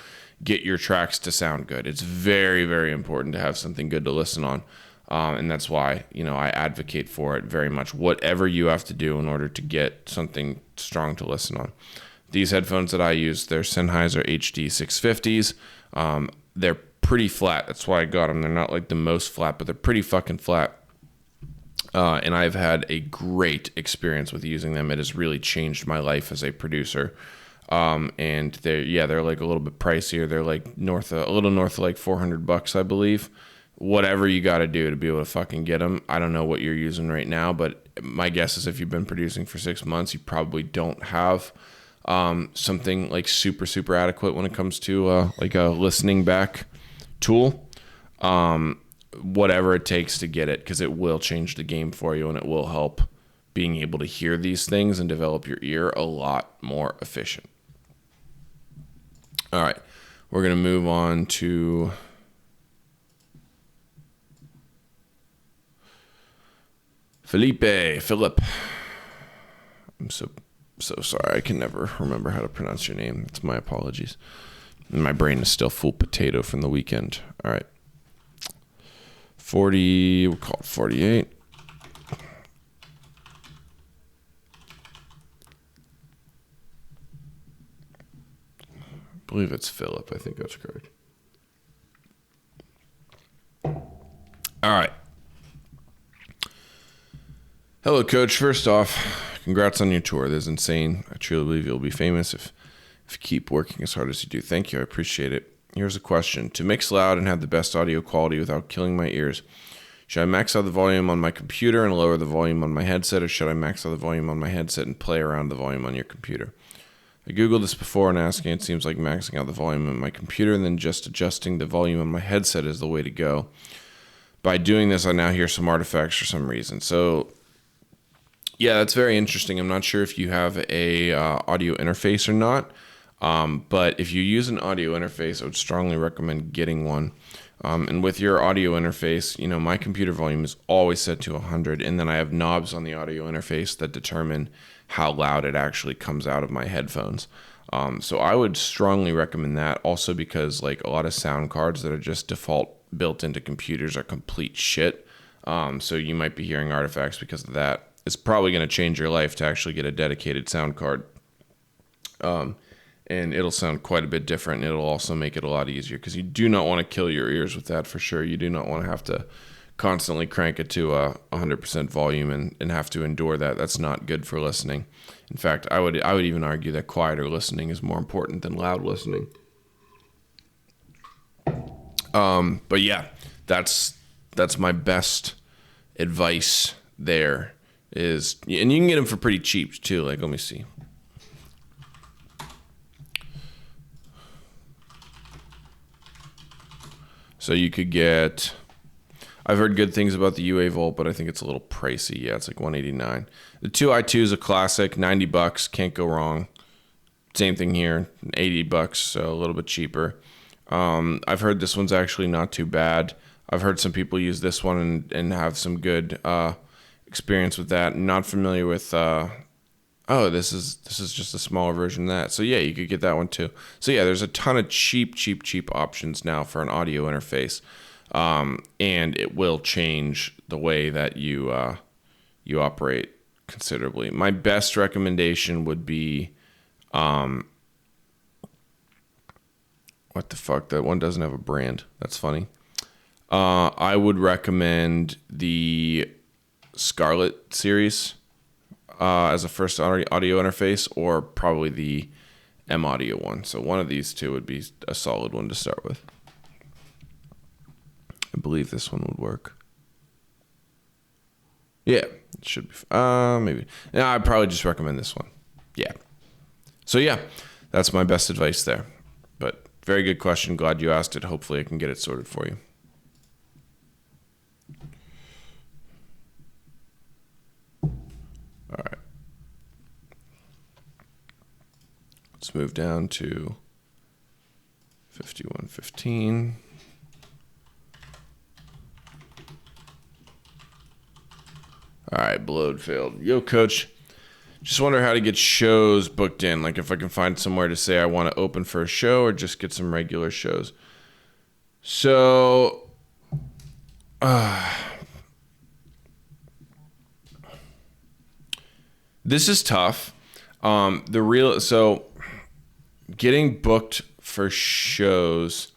get your tracks to sound good. It's very, very important to have something good to listen on. And that's why, you know, I advocate for it very much, whatever you have to do in order to get something strong to listen on. These headphones that I use, they're Sennheiser HD 650s. They're pretty flat. That's why I got them. They're not like the most flat, but they're pretty fucking flat. And I've had a great experience with using them. It has really changed my life as a producer. And they're like a little bit pricier. They're like a little north of like $400, I believe. Whatever you got to do to be able to fucking get them. I don't know what you're using right now, but my guess is if you've been producing for 6 months, you probably don't have something like super, super adequate when it comes to like a listening back tool. Whatever it takes to get it, because it will change the game for you, and it will help being able to hear these things and develop your ear a lot more efficient. All right, we're going to move on to Philippe. I'm so sorry. I can never remember how to pronounce your name. It's my apologies. And my brain is still full potato from the weekend. All right. 40, we'll call it 48. I believe it's Philip. I think that's correct. All right. Hello, Coach. First off, congrats on your tour. This is insane. I truly believe you'll be famous if you keep working as hard as you do. Thank you. I appreciate it. Here's a question. To mix loud and have the best audio quality without killing my ears, should I max out the volume on my computer and lower the volume on my headset, or should I max out the volume on my headset and play around the volume on your computer? I Googled this before and asking, it seems like maxing out the volume on my computer and then just adjusting the volume on my headset is the way to go. By doing this, I now hear some artifacts for some reason. So yeah, that's very interesting. I'm not sure if you have a audio interface or not, but if you use an audio interface, I would strongly recommend getting one. And with your audio interface, you know, my computer volume is always set to 100, and then I have knobs on the audio interface that determine how loud it actually comes out of my headphones. So I would strongly recommend that, also because like a lot of sound cards that are just default built into computers are complete shit. So you might be hearing artifacts because of that. It's probably going to change your life to actually get a dedicated sound card. And it'll sound quite a bit different. It'll also make it a lot easier, because you do not want to kill your ears with that for sure. You do not want to have to constantly crank it to 100% volume and have to endure that. That's not good for listening. In fact, I would even argue that quieter listening is more important than loud listening. But yeah, that's my best advice there is, and you can get them for pretty cheap too. Like, let me see. So you could get, I've heard good things about the UA Volt, but I think it's a little pricey. Yeah, it's like $189. The 2i2 is a classic, $90, can't go wrong. Same thing here, $80, so a little bit cheaper. I've heard this one's actually not too bad. I've heard some people use this one and have some good experience with that. Not familiar with. This is just a smaller version of that. So yeah, you could get that one too. So yeah, there's a ton of cheap options now for an audio interface, and it will change the way that you operate considerably. My best recommendation would be. What the fuck? That one doesn't have a brand. That's funny. I would recommend the Scarlett series as a first audio interface, or probably the M Audio one. So one of these two would be a solid one to start with. I believe this one would work. Yeah, it should be. Maybe. Yeah, I'd probably just recommend this one. Yeah. So yeah, that's my best advice there. But very good question. Glad you asked it. Hopefully I can get it sorted for you. All right. Let's move down to 5115. All right, Bloadfailed. Yo, coach. Just wonder how to get shows booked in. Like if I can find somewhere to say I want to open for a show or just get some regular shows. So, this is tough. So getting booked for shows.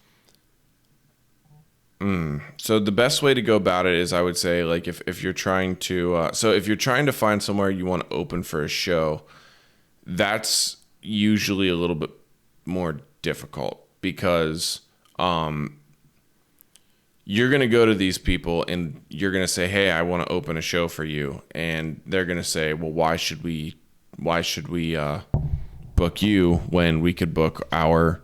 So the best way to go about it is, I would say, like if you're trying to, if you're trying to find somewhere you want to open for a show, that's usually a little bit more difficult because you're going to go to these people and you're going to say, hey, I want to open a show for you. And they're going to say, well, why should we book you when we could book our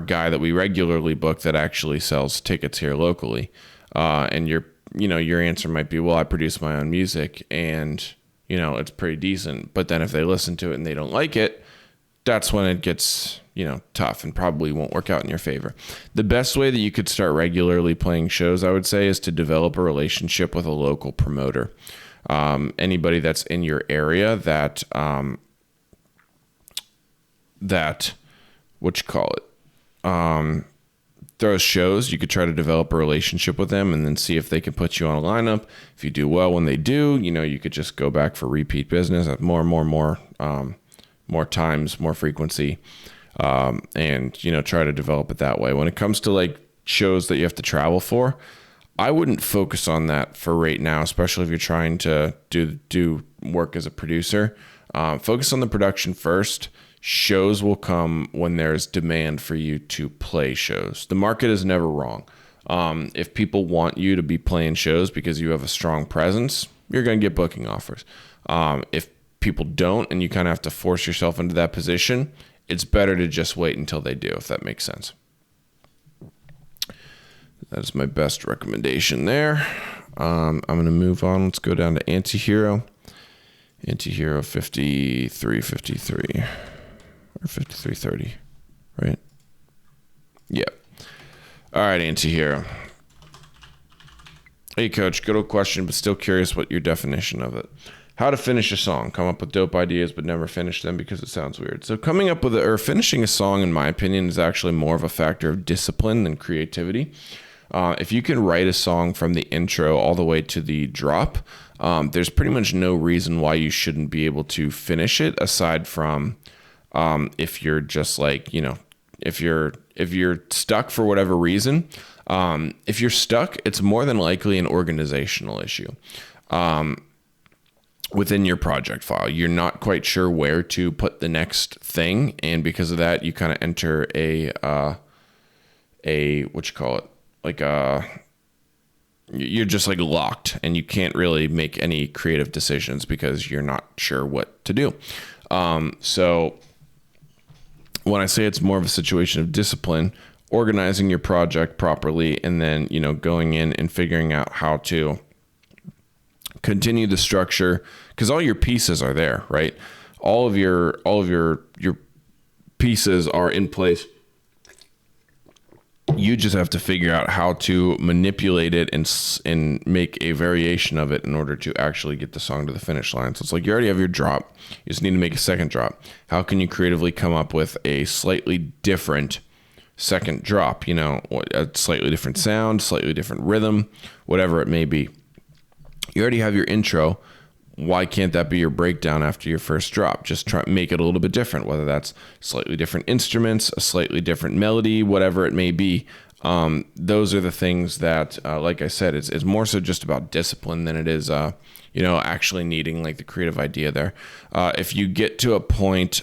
guy that we regularly book that actually sells tickets here locally. And your answer might be, well, I produce my own music and, it's pretty decent. But then if they listen to it and they don't like it, that's when it gets, tough and probably won't work out in your favor. The best way that you could start regularly playing shows, I would say, is to develop a relationship with a local promoter. Anybody that's in your area that throws shows, you could try to develop a relationship with them and then see if they can put you on a lineup. If you do well when they do, you could just go back for repeat business at more times, more frequency, and try to develop it that way. When it comes to like shows that you have to travel for, I wouldn't focus on that for right now, especially if you're trying to do work as a producer. Focus on the production first. Shows will come when there's demand for you to play shows. The market is never wrong. If people want you to be playing shows because you have a strong presence, you're going to get booking offers. If people don't and you kind of have to force yourself into that position, it's better to just wait until they do, if that makes sense. That is my best recommendation there. I'm going to move on. Let's go down to Antihero. Antihero 5353. Or 5330, right? Yeah. All right, Antihero. Hey, coach, good old question, but still curious what your definition of it. How to finish a song. Come up with dope ideas, but never finish them because it sounds weird. So coming up with finishing a song, in my opinion, is actually more of a factor of discipline than creativity. If you can write a song from the intro all the way to the drop, there's pretty much no reason why you shouldn't be able to finish it, aside from if you're just like, if you're stuck for whatever reason. If you're stuck, it's more than likely an organizational issue. Within your project file, you're not quite sure where to put the next thing, and because of that, you kind of enter you're just like locked, and you can't really make any creative decisions because you're not sure what to do. So when I say it's more of a situation of discipline, organizing your project properly, and then, going in and figuring out how to continue the structure, because all your pieces are there, right? All of your pieces are in place. You just have to figure out how to manipulate it and make a variation of it in order to actually get the song to the finish line. So it's like you already have your drop. You just need to make a second drop. How can you creatively come up with a slightly different second drop? A slightly different sound, slightly different rhythm, whatever it may be. You already have your intro. Why can't that be your breakdown after your first drop? Just try make it a little bit different, whether that's slightly different instruments, a slightly different melody, whatever it may be. Those are the things that, like I said, it's more so just about discipline than it is, actually needing like the creative idea there. If you get to a point,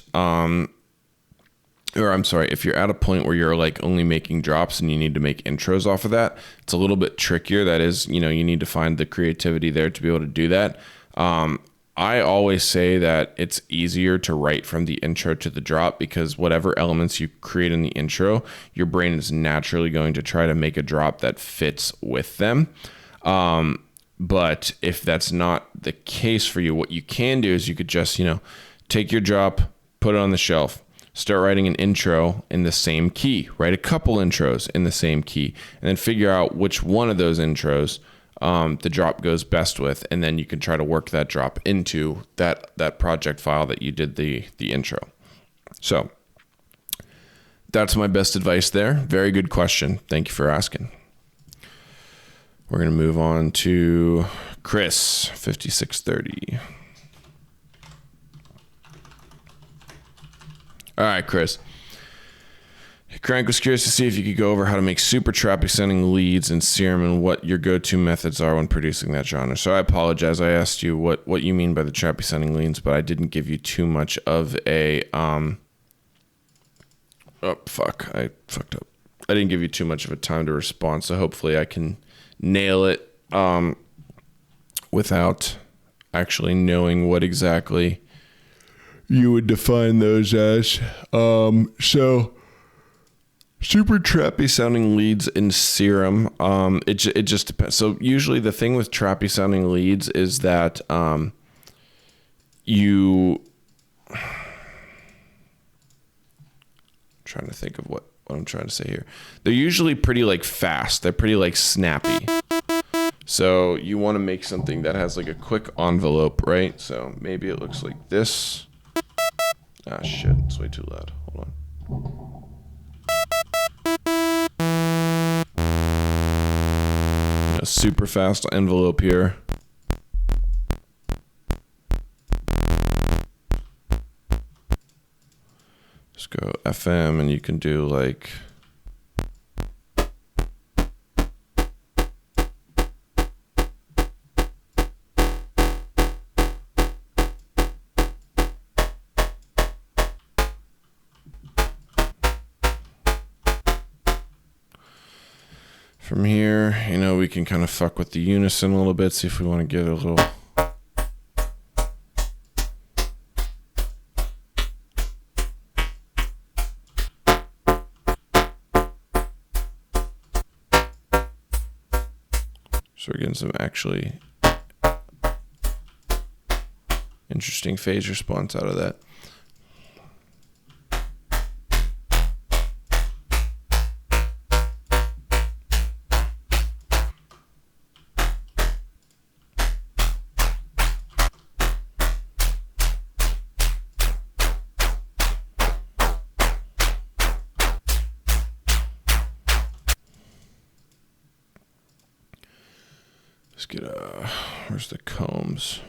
if you're at a point where you're like only making drops and you need to make intros off of that, it's a little bit trickier. That is, you need to find the creativity there to be able to do that. I always say that it's easier to write from the intro to the drop, because whatever elements you create in the intro, your brain is naturally going to try to make a drop that fits with them. But if that's not the case for you, what you can do is you could just, take your drop, put it on the shelf, start writing an intro in the same key, write a couple intros in the same key, and then figure out which one of those intros the drop goes best with, and then you can try to work that drop into that project file that you did the intro. So that's my best advice there. Very good question. Thank you for asking. We're going to move on to Chris, 5630. All right, Chris. Crank was curious to see if you could go over how to make super trappy sounding leads in SIEM and what your go-to methods are when producing that genre. So I apologize. I asked you what you mean by the trappy sounding leads, but I didn't give you too much of a I fucked up. I didn't give you too much of a time to respond, so hopefully I can nail it without actually knowing what exactly you would define those as. So super trappy sounding leads in SIEM, it just depends. So usually the thing with trappy sounding leads is that trying to think of what I'm trying to say here. They're usually pretty like fast. They're pretty like snappy. So you want to make something that has like a quick envelope, right? So maybe it looks like this. Ah, shit. It's way too loud. Hold on. A super fast envelope here. Just go FM and you can do like... From here, we can kind of fuck with the unison a little bit, see if we want to get a little... So we're getting some actually interesting phase response out of that. Let's get where's the combs?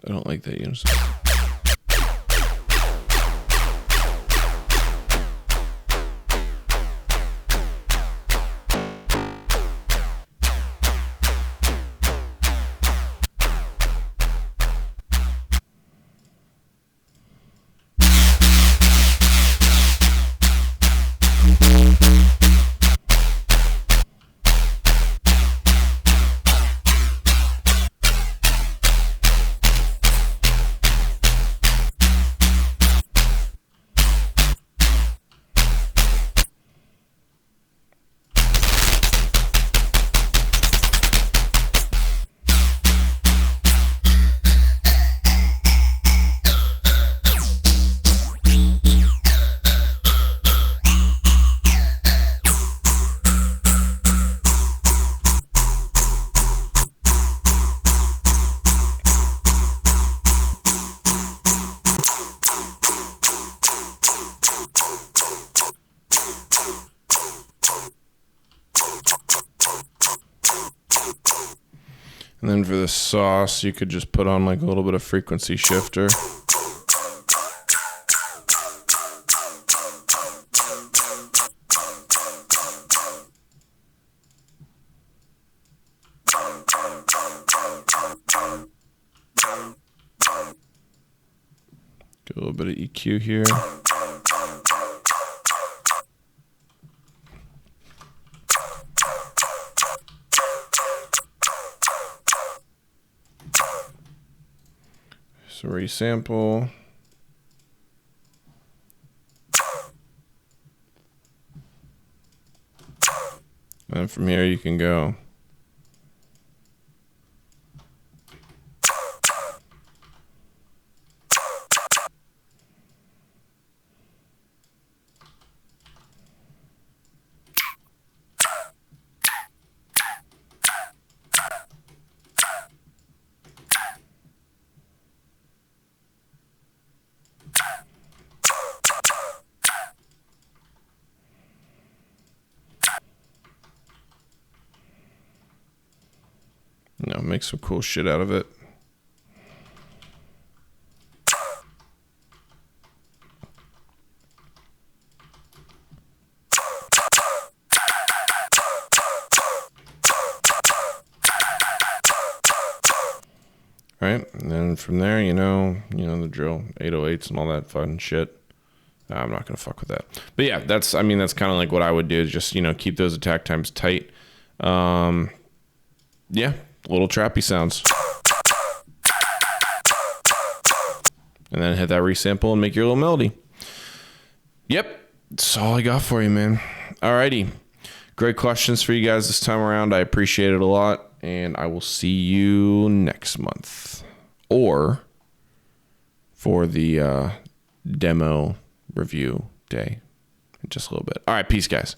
I don't like that unison. And then for the sauce, you could just put on like a little bit of frequency shifter. Get a little bit of EQ here. So resample. And then from here you can go. You know, make some cool shit out of it. Right, and then from there, you know the drill, 808s and all that fun shit. Nah, I'm not gonna fuck with that. But yeah, that's kind of like what I would do is just keep those attack times tight. Yeah. Little trappy sounds. And then hit that resample and make your little melody. Yep. That's all I got for you, man. Alrighty. Great questions for you guys this time around. I appreciate it a lot. And I will see you next month. Or for the demo review day in just a little bit. All right. Peace, guys.